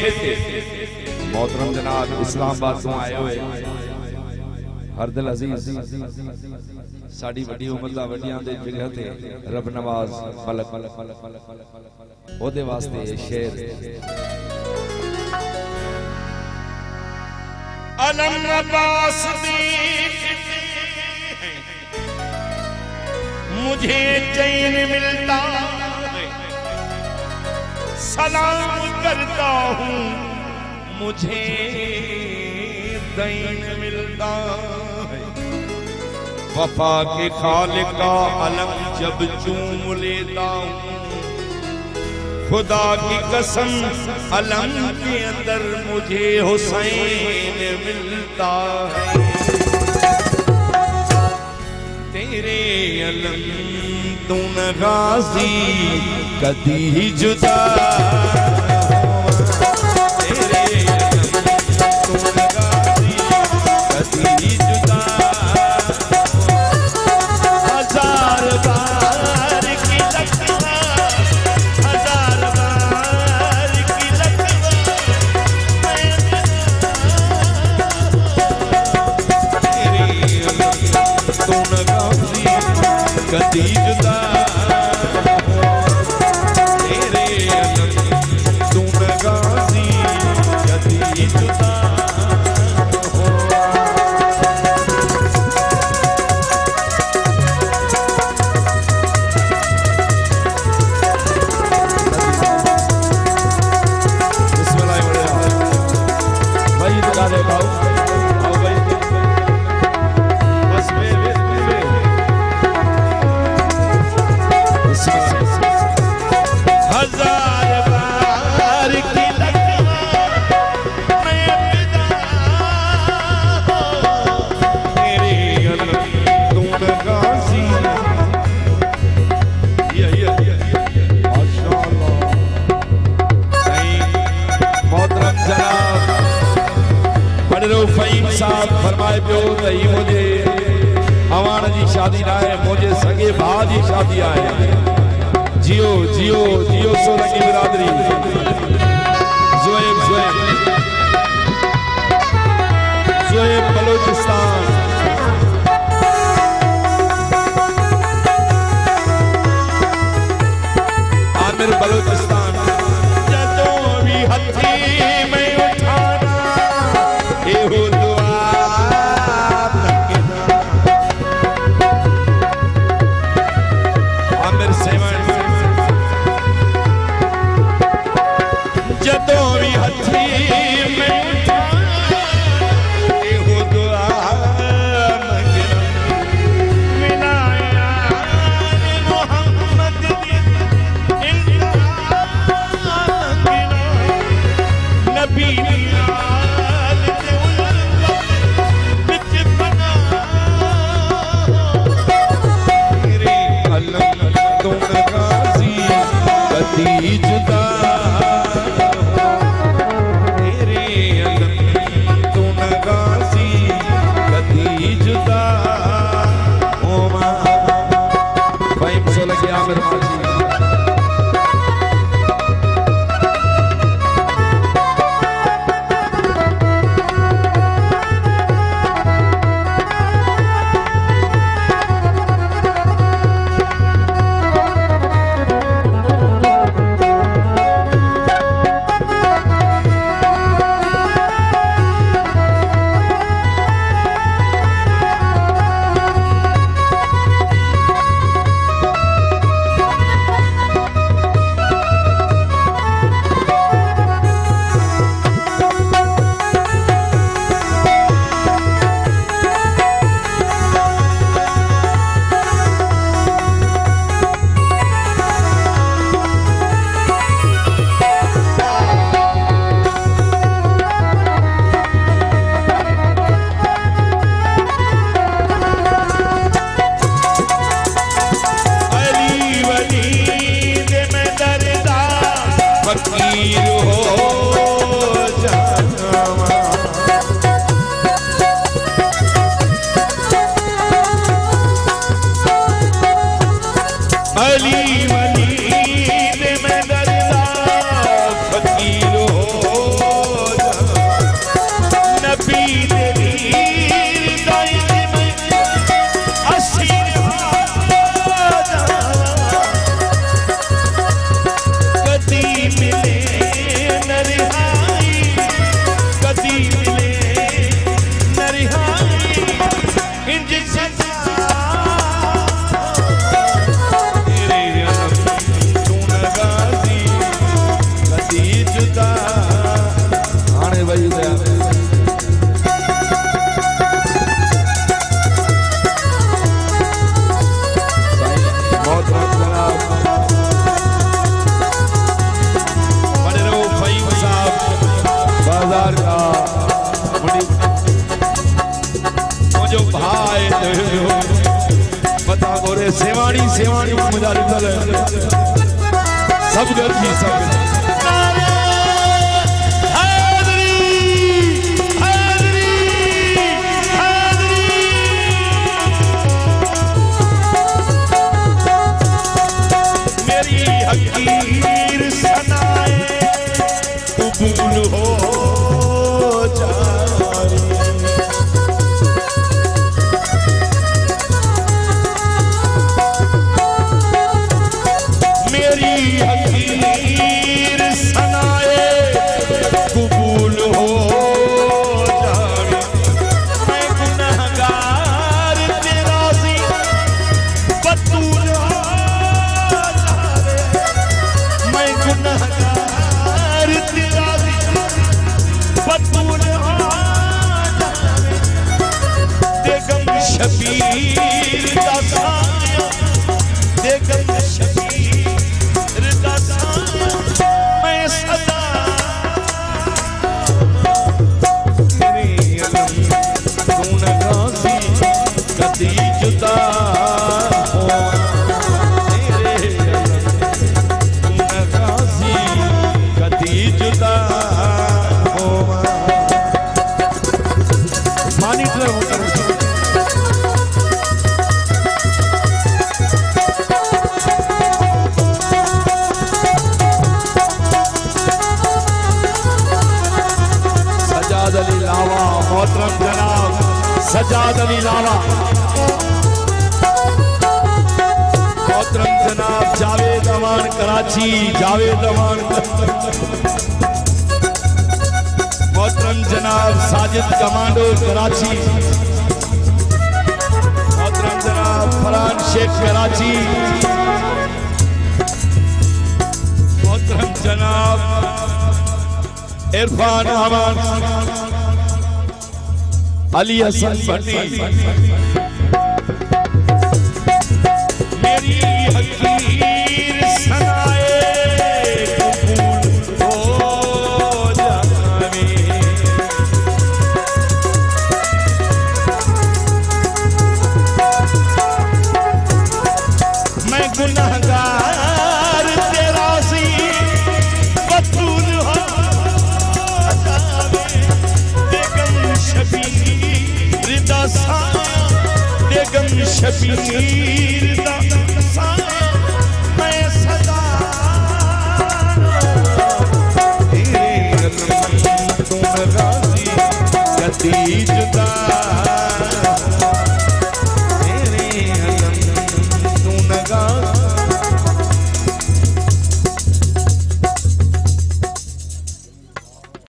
मोहतरम जनाब इस्लामाबाद से आए हुए हरदिल अजीज साड़ी वड्डी उम्र दा वड्डियां दे जगह ते रब नवाज फलक ओदे वास्ते शेर अलम अब्बास मुझे चैन मिलता सलाम करता हूँ मुझे दैन मिलता वफा के खालिक का अलम जब चूम लेता हूँ खुदा की कसम अलम के अंदर मुझे हुसैन मिलता है तेरे अलम तू न गाजी कदी जुदा तेरे अलम तू न गाजी कदी जुदा हजार बार की लखवा हजार बार की लखवा तेरे अलम तू न गाजी कदी जुदा तेरे अलम तू न गाजी कदी जुदा फरमाए पियो तई मुझे अवान जी शादी ना है मुझे सगे भाउ जी शादी आहे जियो जियो जियो सोलंकी बिरादरी ज़ोएब ज़ोएब ज़ोएब बलूचिस्तान आमिर बलूचिस्तान जदों भी हथी में उठाना एहो जुदा तेरे सेवाणी सेवाणी मुझारी तल सब गलती सब हकीर सनाए कबूल हो जाए मेरी हकीर सनाए कबूल हो जाए मैं गुनहगार तेरा सी बतूल गुनहगार तेरा बतूल बेगम शबीर दा साया बेगम शबीर दा साया मैं सदा मेरे अलम गुनहगासी कदी जुदा मोहतरम जनाब सजाद अली लावा मोहतरम जनाब जावेद अमान कराची जावेद अमान मोहतरम जनाब साजिद कमांडो कराची मोहतरम जनाब फरहान शेख कराची मोहतरम जनाब इरफान अहमद अली हसन भट्टी मेरी हकीर सनाए कबूल हो जावे मैं गुनहगार तेरा सी बतूल हो जावे बेगम शबीर बेगम शबीर